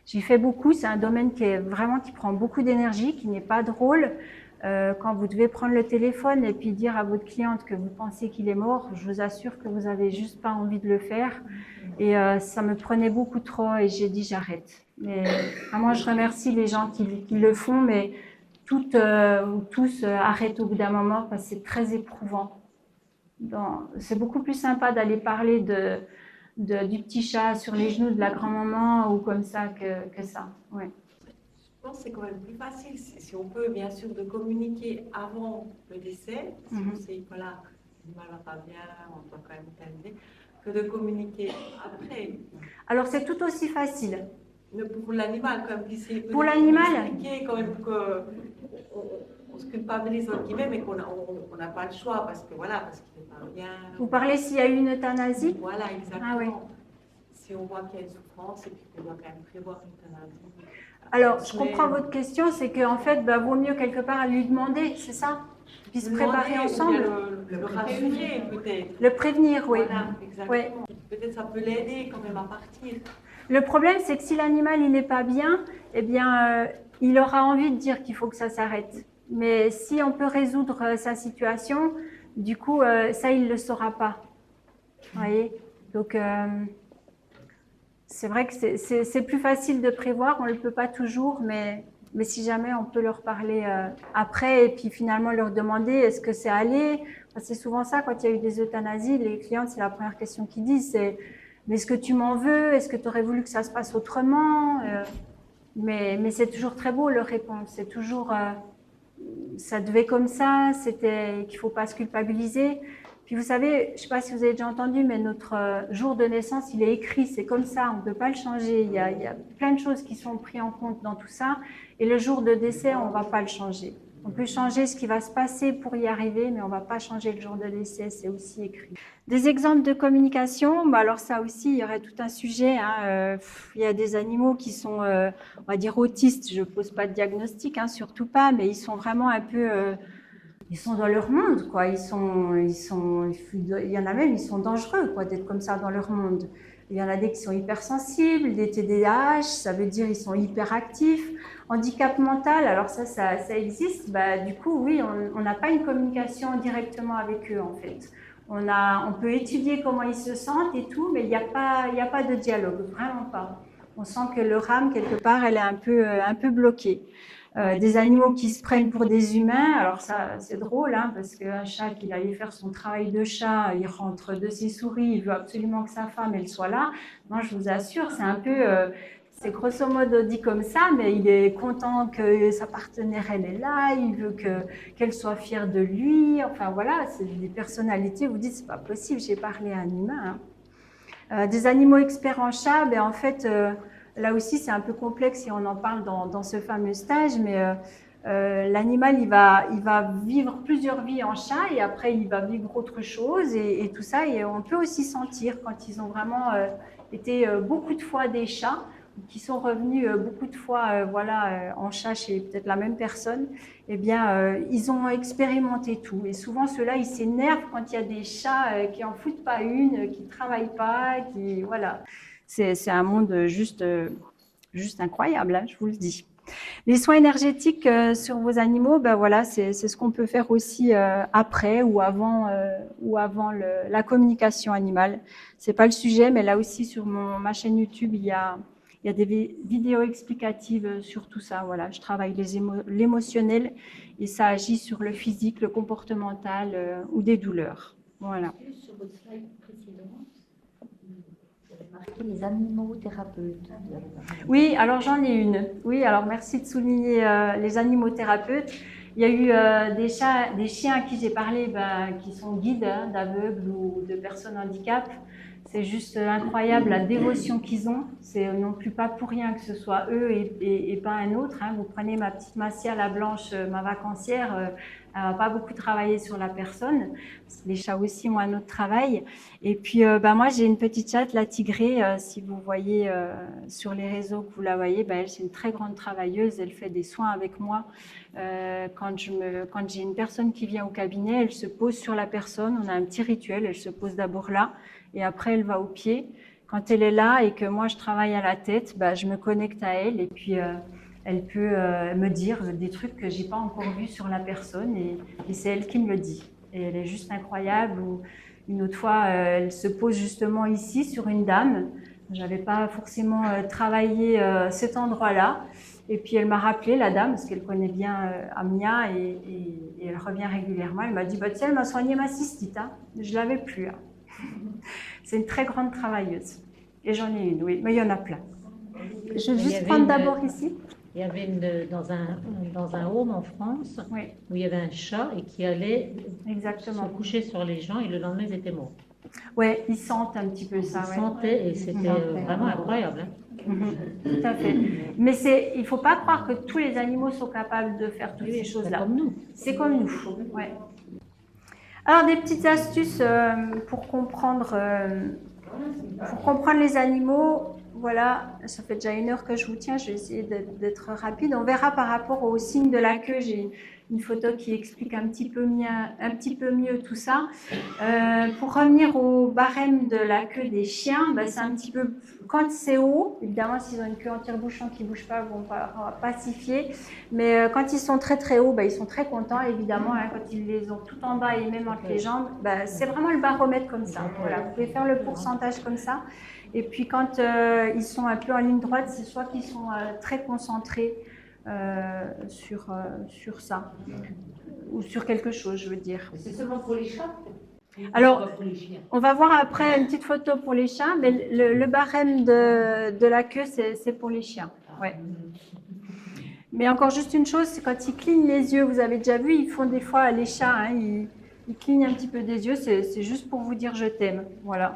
J'ai fait beaucoup, c'est un domaine qui prend beaucoup d'énergie, qui n'est pas drôle. Quand vous devez prendre le téléphone et puis dire à votre cliente que vous pensez qu'il est mort, je vous assure que vous n'avez juste pas envie de le faire. Et ça me prenait beaucoup trop et j'ai dit j'arrête. Mais vraiment, je remercie les gens qui le font, mais toutes ou tous arrêtent au bout d'un moment parce que c'est très éprouvant. C'est beaucoup plus sympa d'aller parler du petit chat sur les genoux de la grand-maman ou comme ça que ça. Ouais. Je pense que c'est quand même plus facile si on peut bien sûr de communiquer avant le décès, si on sait que voilà, l'animal va pas bien, on doit quand même terminer, que de communiquer après. Alors c'est tout aussi facile. Mais pour l'animal, quand même, pour l'animal, expliquer quand même qu'on se culpabilise entre guillemets, mais qu'on n'a pas le choix parce que voilà, parce qu'il n'est pas bien. Vous parlez s'il y a eu une euthanasie? Voilà, exactement. Ah, oui. Si on voit qu'il y a une souffrance et puis qu'on doit quand même prévoir une euthanasie. Alors, je comprends votre question, c'est qu'en fait, vaut mieux quelque part lui demander, c'est ça? Puis se préparer ensemble. Le rassurer peut-être. Le prévenir, oui. Voilà, exactement. Oui. Peut-être ça peut l'aider quand même à partir. Le problème, c'est que si l'animal il n'est pas bien, eh bien, il aura envie de dire qu'il faut que ça s'arrête. Mais si on peut résoudre sa situation, du coup, ça, il ne le saura pas. Vous voyez? Donc, c'est vrai que c'est plus facile de prévoir, on ne le peut pas toujours, mais si jamais on peut leur parler après et puis finalement leur demander est-ce que c'est allé. C'est souvent ça, quand il y a eu des euthanasies, les clientes, c'est la première question qu'ils disent, c'est mais est-ce que tu m'en veux? Est-ce que tu aurais voulu que ça se passe autrement? Mais c'est toujours très beau leur réponse, c'est toujours ça devait comme ça, c'était qu'il ne faut pas se culpabiliser. Puis vous savez, je ne sais pas si vous avez déjà entendu, mais notre jour de naissance, il est écrit, c'est comme ça, on ne peut pas le changer. Il y a plein de choses qui sont prises en compte dans tout ça. Et le jour de décès, on ne va pas le changer. On peut changer ce qui va se passer pour y arriver, mais on ne va pas changer le jour de décès, c'est aussi écrit. Des exemples de communication, bah alors ça aussi, il y aurait tout un sujet. Hein. Il y a des animaux qui sont, on va dire, autistes. Je ne pose pas de diagnostic, hein, surtout pas, mais ils sont vraiment un peu... ils sont dans leur monde, quoi. Il y en a même, ils sont dangereux, quoi, d'être comme ça dans leur monde. Il y en a des qui sont hypersensibles, des TDAH, ça veut dire ils sont hyperactifs. Handicap mental, alors ça existe. Bah, du coup, oui, on n'a pas une communication directement avec eux, en fait. On peut étudier comment ils se sentent et tout, mais il n'y a pas de dialogue, vraiment pas. On sent que leur âme, quelque part, elle est un peu bloquée. Des animaux qui se prennent pour des humains, alors ça c'est drôle, hein, parce qu'un chat qui allait faire son travail de chat, il rentre de ses souris, il veut absolument que sa femme elle soit là. Moi je vous assure, c'est un peu, c'est grosso modo dit comme ça, mais il est content que sa partenaire elle est là, il veut qu'elle soit fière de lui. Enfin voilà, c'est des personnalités. Vous dites c'est pas possible, j'ai parlé à un humain. Hein. Des animaux experts en chat, ben en fait. Là aussi, c'est un peu complexe si on en parle dans ce fameux stage, mais l'animal, il va vivre plusieurs vies en chat et après, il va vivre autre chose et tout ça. Et on peut aussi sentir quand ils ont vraiment été beaucoup de fois des chats, qui sont revenus beaucoup de fois en chat chez peut-être la même personne, eh bien, ils ont expérimenté tout. Et souvent, ceux-là, ils s'énervent quand il y a des chats qui n'en foutent pas une, qui ne travaillent pas, qui... Voilà. C'est un monde juste incroyable, hein, je vous le dis. Les soins énergétiques sur vos animaux, ben voilà, c'est ce qu'on peut faire aussi après ou avant la communication animale. C'est pas le sujet, mais là aussi sur ma chaîne YouTube, il y a des vidéos explicatives sur tout ça. Voilà, je travaille l'émotionnel et ça agit sur le physique, le comportemental ou des douleurs. Voilà. Sur votre slide précédente, marqué les animaux thérapeutes. Oui, alors j'en ai une. Oui, alors merci de souligner les animaux thérapeutes. Il y a eu des chiens à qui j'ai parlé, qui sont guides d'aveugles ou de personnes handicap. C'est juste incroyable la dévotion qu'ils ont. C'est non plus pas pour rien que ce soit eux et pas un autre. Hein. Vous prenez ma petite Massia, la blanche, ma vacancière, elle va pas beaucoup travailler sur la personne. Les chats aussi ont un autre travail. Et puis, moi, j'ai une petite chatte, la tigrée. Si vous voyez sur les réseaux que vous la voyez, elle, c'est une très grande travailleuse. Elle fait des soins avec moi. Quand j'ai une personne qui vient au cabinet, elle se pose sur la personne. On a un petit rituel. Elle se pose d'abord là et après, elle va au pied. Quand elle est là et que moi, je travaille à la tête, je me connecte à elle et puis elle peut me dire des trucs que j'ai pas encore vus sur la personne et c'est elle qui me le dit. Et elle est juste incroyable. Ou une autre fois, elle se pose justement ici sur une dame. J'avais pas forcément travaillé cet endroit-là. Et puis elle m'a rappelé, la dame, parce qu'elle connaît bien Amnia et elle revient régulièrement. Elle m'a dit, tiens, elle m'a soigné ma cystite. Hein. Je l'avais plus. Hein. C'est une très grande travailleuse. Et j'en ai une, oui. Mais il y en a plein. Je vais juste prendre d'abord ici. Il y avait dans un home en France, oui, où il y avait un chat et qui allait se coucher sur les gens et le lendemain, ils étaient morts. Oui, ils sentent un petit peu ça. Ils sentaient et c'était vraiment incroyable. Hein. Tout à fait. Mais il ne faut pas croire que tous les animaux sont capables de faire toutes ces choses-là. C'est comme nous. C'est comme nous. Ouais. Alors, des petites astuces pour comprendre les animaux. Voilà, ça fait déjà 1 heure que je vous tiens, je vais essayer d'être rapide. On verra par rapport au signe de la queue, j'ai une photo qui explique un petit peu mieux tout ça. Pour revenir au barème de la queue des chiens, c'est un petit peu, quand c'est haut, évidemment s'ils ont une queue en tire-bouchon qui ne bouge pas, ils ne vont pas pacifier, mais quand ils sont très très hauts, ils sont très contents évidemment, hein, quand ils les ont tout en bas et même entre les jambes, c'est vraiment le baromètre comme ça. Voilà, vous pouvez faire le pourcentage comme ça. Et puis quand ils sont un peu en ligne droite, c'est soit qu'ils sont très concentrés sur ça, ou sur quelque chose, je veux dire. C'est seulement pour les chats? Alors, on va voir après une petite photo pour les chats, mais le barème de la queue, c'est pour les chiens. Ouais. Mais encore juste une chose, c'est quand ils clignent les yeux, vous avez déjà vu, ils font des fois les chats, hein, ils clignent un petit peu des yeux, c'est juste pour vous dire je t'aime, voilà.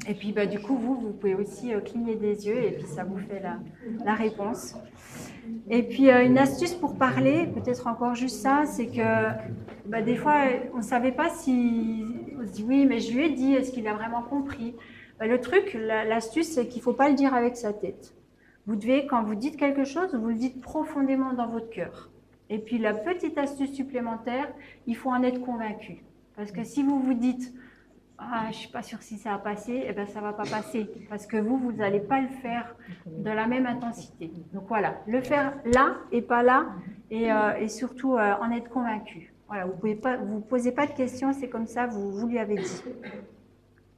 Et puis bah, du coup, vous pouvez aussi cligner des yeux et puis ça vous fait la réponse. Et puis une astuce pour parler, peut-être encore juste ça, c'est que bah, des fois, on ne savait pas si... On se dit oui, mais je lui ai dit, est-ce qu'il a vraiment compris? Bah, le truc, l'astuce, c'est qu'il ne faut pas le dire avec sa tête. Vous devez, quand vous dites quelque chose, vous le dites profondément dans votre cœur. Et puis la petite astuce supplémentaire, il faut en être convaincu. Parce que si vous vous dites « Ah, je ne suis pas sûre si ça va passer », eh bien ça ne va pas passer. Parce que vous n'allez pas le faire de la même intensité. Donc voilà, le faire là et pas là, et surtout en être convaincu. Voilà, vous ne posez pas de questions, c'est comme ça, vous lui avez dit.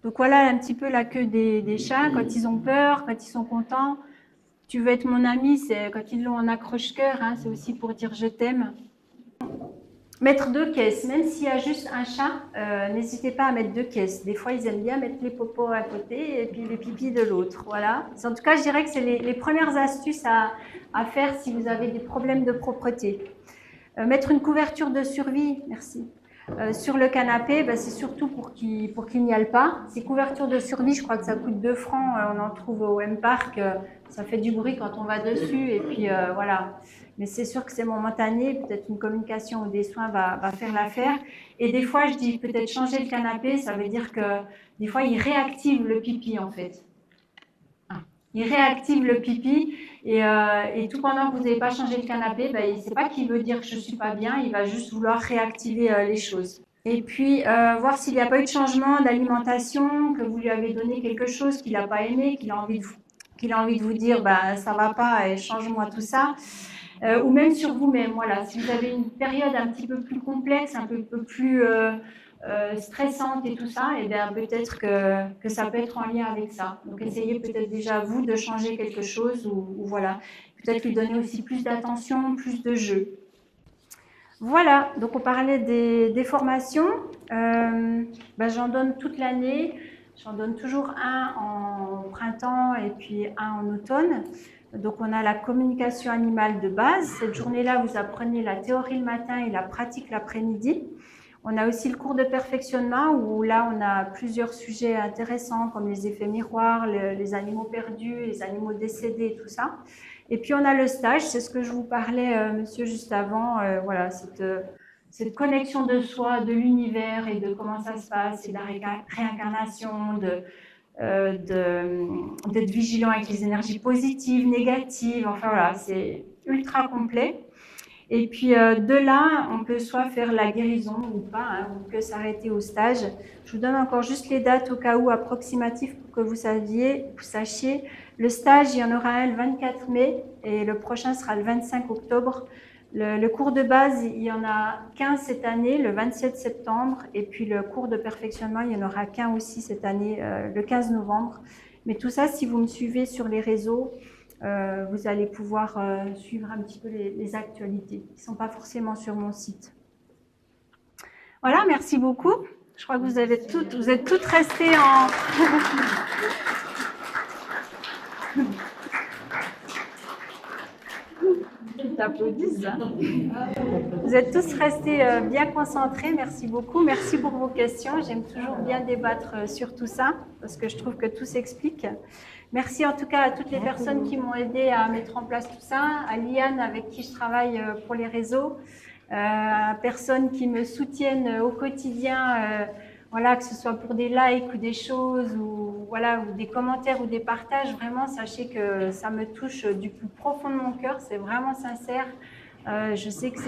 Donc voilà un petit peu la queue des chats, quand ils ont peur, quand ils sont contents. Tu veux être mon ami, c'est quand ils l'ont en accroche-cœur, hein, c'est aussi pour dire je t'aime. Mettre 2 caisses, même s'il y a juste un chat, n'hésitez pas à mettre 2 caisses. Des fois, ils aiment bien mettre les popos à côté et puis les pipis de l'autre. Voilà. En tout cas, je dirais que c'est les premières astuces à faire si vous avez des problèmes de propreté. Mettre une couverture de survie, merci. Sur le canapé, ben, c'est surtout pour qu'il n'y aille pas. Ces couvertures de survie, je crois que ça coûte 2 francs. On en trouve au M-Park. Ça fait du bruit quand on va dessus. Et puis voilà. Mais c'est sûr que c'est momentané. Peut-être une communication ou des soins va faire l'affaire. Et des fois, je dis peut-être changer le canapé. Ça veut dire que des fois, il réactive le pipi en fait. Il réactive le pipi et tout pendant que vous n'avez pas changé le canapé, ben, il ne sait pas qu'il veut dire que je ne suis pas bien, il va juste vouloir réactiver les choses. Et puis, voir s'il n'y a pas eu de changement d'alimentation, que vous lui avez donné quelque chose qu'il n'a pas aimé, qu'il a envie de vous dire bah, ça ne va pas et change-moi tout ça. Ou même sur vous-même, voilà. Si vous avez une période un petit peu plus complexe, un peu plus stressante et tout ça, et bien peut-être que ça peut être en lien avec ça. Donc essayez peut-être déjà vous de changer quelque chose ou voilà. Peut-être lui donner aussi plus d'attention, plus de jeu. Voilà, donc on parlait des formations. J'en donne toute l'année. J'en donne toujours un en printemps et puis un en automne. Donc, on a la communication animale de base. Cette journée-là, vous apprenez la théorie le matin et la pratique l'après-midi. On a aussi le cours de perfectionnement où là, on a plusieurs sujets intéressants comme les effets miroirs, les animaux perdus, les animaux décédés et tout ça. Et puis, on a le stage, c'est ce que je vous parlais, monsieur, juste avant. Voilà, cette connexion de soi, de l'univers et de comment ça se passe, et de la réincarnation, d'être vigilant avec les énergies positives, négatives, enfin voilà, c'est ultra complet. Et puis de là, on peut soit faire la guérison ou pas, hein, on peut s'arrêter au stage. Je vous donne encore juste les dates au cas où approximatifs pour que vous sachiez. Le stage, il y en aura un le 24 mai et le prochain sera le 25 octobre. Le cours de base, il y en a qu'un cette année, le 27 septembre, et puis le cours de perfectionnement, il y en aura qu'un aussi cette année, le 15 novembre. Mais tout ça, si vous me suivez sur les réseaux, vous allez pouvoir suivre un petit peu les actualités qui ne sont pas forcément sur mon site. Voilà, merci beaucoup. Je crois que vous êtes toutes restées en... T'applaudissent, hein. Vous êtes tous restés bien concentrés, merci beaucoup. Merci pour vos questions. J'aime toujours bien débattre sur tout ça parce que je trouve que tout s'explique. Merci en tout cas à toutes les personnes qui m'ont aidé à mettre en place tout ça, à Liane avec qui je travaille pour les réseaux, à personnes qui me soutiennent au quotidien, voilà, que ce soit pour des likes ou des choses ou, voilà, ou des commentaires ou des partages. Vraiment, sachez que ça me touche du plus profond de mon cœur, c'est vraiment sincère. Je sais que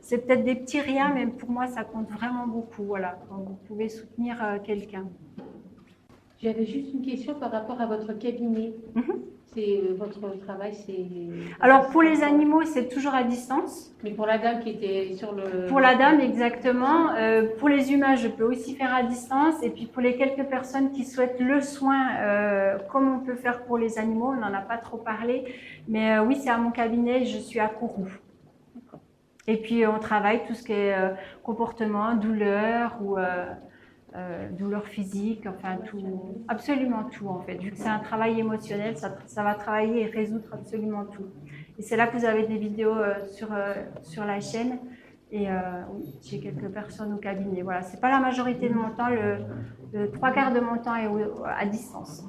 c'est peut-être des petits riens, mais pour moi, ça compte vraiment beaucoup. Voilà, quand vous pouvez soutenir quelqu'un. J'avais juste une question par rapport à votre cabinet. Votre travail, c'est... Alors, pour les animaux, c'est toujours à distance. Mais pour la dame qui était sur le... Pour la dame, exactement. Pour les humains, je peux aussi faire à distance. Et puis, pour les quelques personnes qui souhaitent le soin, comme on peut faire pour les animaux, on n'en a pas trop parlé. Mais oui, c'est à mon cabinet, je suis à Kourou. Et puis, on travaille tout ce qui est comportement, douleur ou... douleur physique, enfin tout, absolument tout en fait. Vu que c'est un travail émotionnel, ça va travailler et résoudre absolument tout. Et c'est là que vous avez des vidéos sur la chaîne. Et oui, j'ai quelques personnes au cabinet. Voilà, c'est pas la majorité de mon temps. Le 3/4 de mon temps est à distance.